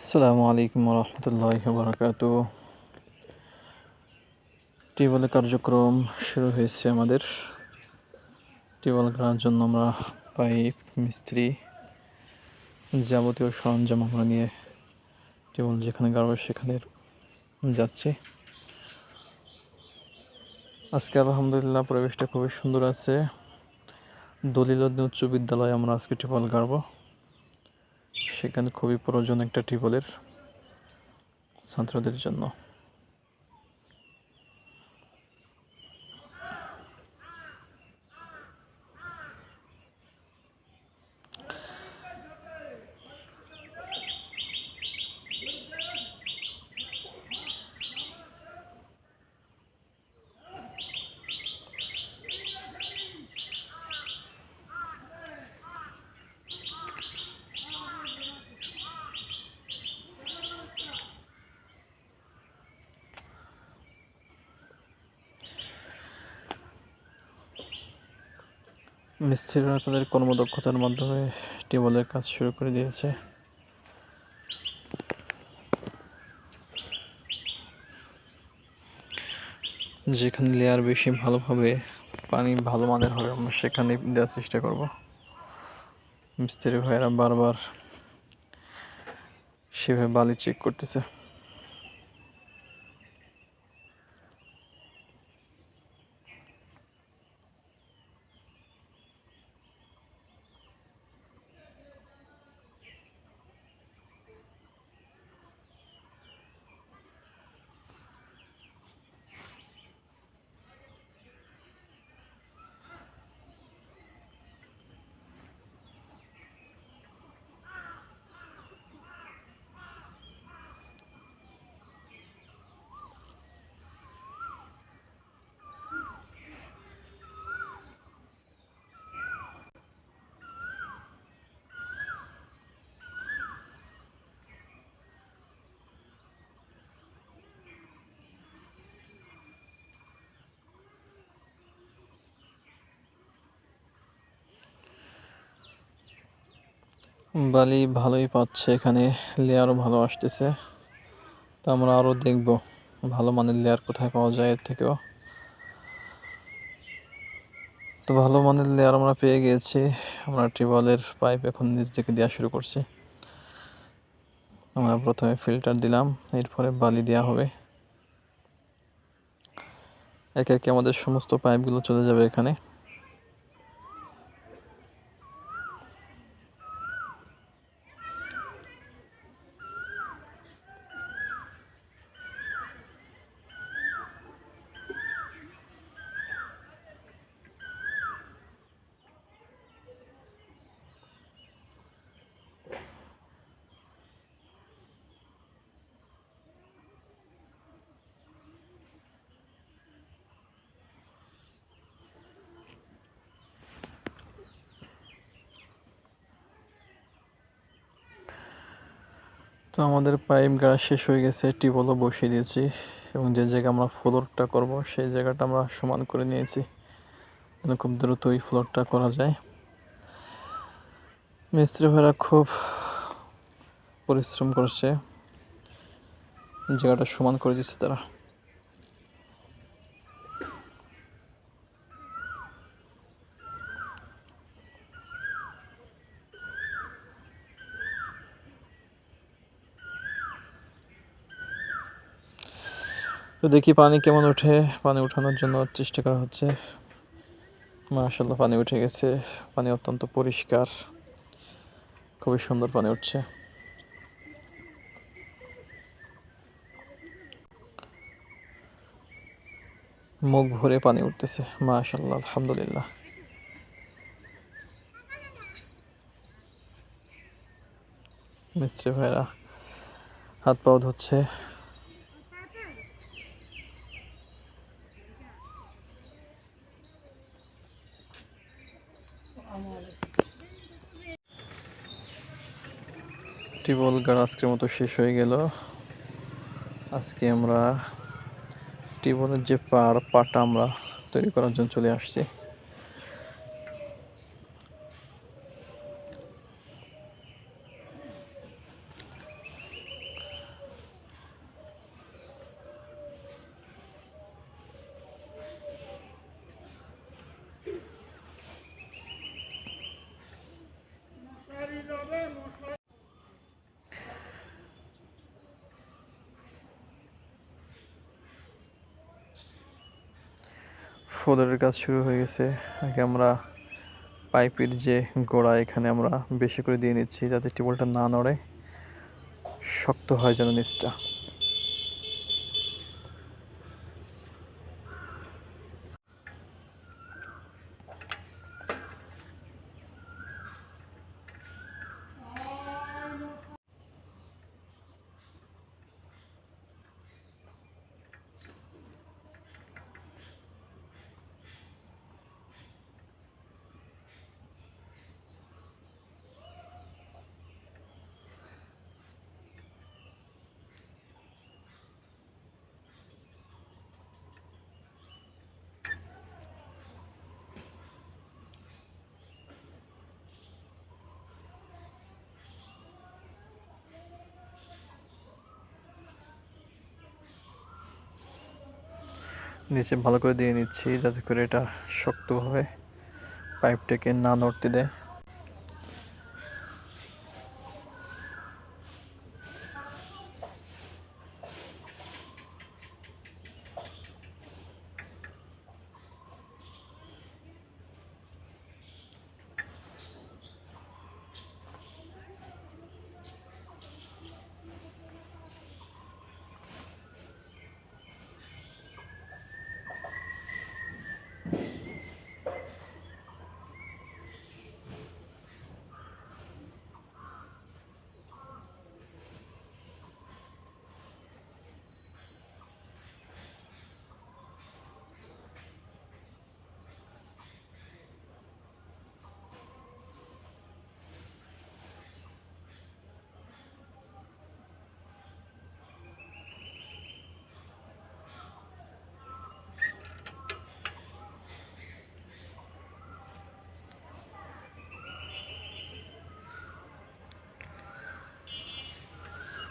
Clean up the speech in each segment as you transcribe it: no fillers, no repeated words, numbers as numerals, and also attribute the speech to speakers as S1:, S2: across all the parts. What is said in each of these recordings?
S1: আসসালামু আলাইকুম রহমতুল্লাহি বারাকাতুহু। টিউবওয়েলের কার্যক্রম শুরু হয়েছে আমাদের। টিউবওয়েল করার জন্য আমরা পাইপ, মিস্ত্রি, যাবতীয় সরঞ্জাম আমরা নিয়ে টিউবওয়েল যেখানে গাড়ব সেখানে যাচ্ছি। আজকে আলহামদুলিল্লাহ পরিবেশটা খুবই সুন্দর আছে। দলিলউদ্দিন উচ্চ বিদ্যালয়ে আমরা আজকে টিউবওয়েল গাড়ব। সেখানে খুবই প্রয়োজন একটা টিউবওয়েলের ছাত্রদের জন্য। মিস্ত্রিরা তাদের কর্মদক্ষতার মাধ্যমে টিউবওয়েলের কাজ শুরু করে দিয়েছে। যেখানে লেয়ার বেশি ভালোভাবে পানি ভালো মানের হবে আমরা সেখানে দেওয়ার চেষ্টা করব। মিস্ত্রি ভাইয়েরা বারবার সেভাবে বালি চেক করতেছে। বালি ভালোই পাচ্ছে, এখানে লেয়ারও ভালো আসতেছে। তো আমরা আরও দেখব ভালো মানের লেয়ার কোথায় পাওয়া যায় এর থেকেও। তো ভালো মানের লেয়ার আমরা পেয়ে গিয়েছি। আমরা টিউবওয়েলের পাইপ এখন নিচ থেকে দেওয়া শুরু করছি। আমরা প্রথমে ফিল্টার দিলাম, এরপরে বালি দেওয়া হবে। একে একে আমাদের সমস্ত পাইপগুলো চলে যাবে এখানে। তো আমাদের পাইপ গাড়া শেষ হয়ে গেছে, টিউবওয়েলও বসিয়ে দিয়েছি এবং যে জায়গায় আমরা ফ্লোরটা করব সেই জায়গাটা আমরা সমান করে নিয়েছি যেন খুব দ্রুতই ফ্লোরটা করা যায়। মিস্ত্রি ভাইরা খুব পরিশ্রম করছে, জায়গাটা সমান করে দিচ্ছে তারা। তো দেখি পানি কেমন ওঠে। পানি ওঠানোর জন্য চেষ্টা করা হচ্ছে। মাশাআল্লাহ পানি উঠে গেছে। পানি অত্যন্ত পরিষ্কার, খুবই সুন্দর পানি উঠছে। মুখ ভরে পানি উঠতেছে, মাশাআল্লাহ, আলহামদুলিল্লাহ। মিস্ত্রি ভাইরা হাত পাও ধুচ্ছে। টিউবওয়েল গাড়া আজকের মতো শেষ হয়ে গেল। আজকে আমরা টিউবওয়েলের যে পাটা আমরা তৈরি করার জন্য চলে আসছি। ফ্লোরের কাজ শুরু হয়ে গেছে। আগে আমরা পাইপের যে গোড়া এখানে আমরা বেশি করে দিয়ে নিচ্ছি যাতে টিউবওয়েলটা না নড়ে, শক্ত হয় যেন নিচটা। নিচে ভালো করে দিয়ে নিচ্ছি যাতে করে এটা শক্তভাবে পাইপটাকে না নড়তে দেয়।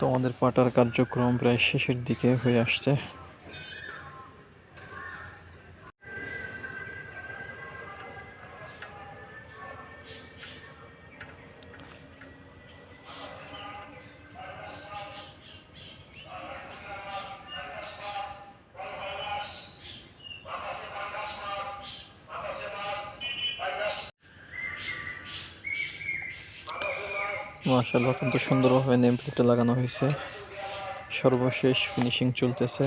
S1: তো আমাদের পাটার কার্যক্রম প্রায় শেষের দিকে হয়ে আসছে। মাশাআল্লাহ, অত্যন্ত সুন্দরভাবে নেম প্লেটটা লাগানো হয়েছে। সর্বশেষ ফিনিশিং চলতেছে।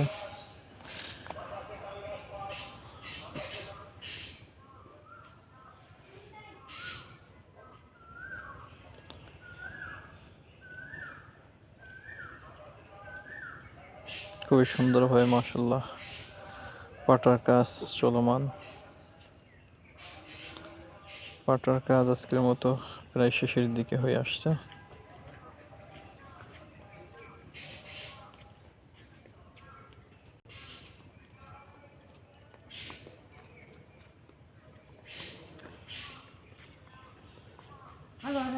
S1: খুবই সুন্দরভাবে মাশাআল্লাহ পাটার কাজ চলমান। পাটার কাজ আজকের মতো প্রায় শেষের দিকে হয়ে আসছে।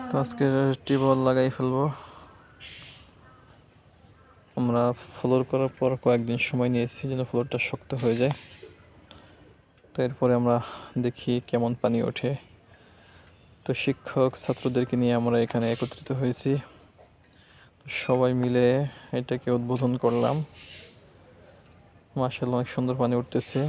S1: তো আজকে টিউবওয়েল লাগাই ফেলবো। আমরা ফ্লোর করার পর কয়েকদিন সময় নিয়েছি যেন ফ্লোরটা শক্ত হয়ে যায়। তো এরপরে আমরা দেখি কেমন পানি ওঠে। তো শিক্ষক ছাত্রদেরকে নিয়ে আমরা এখানে একত্রিত হয়েছি, সবাই মিলে এটাকে উদ্বোধন করলাম। মাশাআল্লাহ, অনেক সুন্দর পানি উঠতেছে।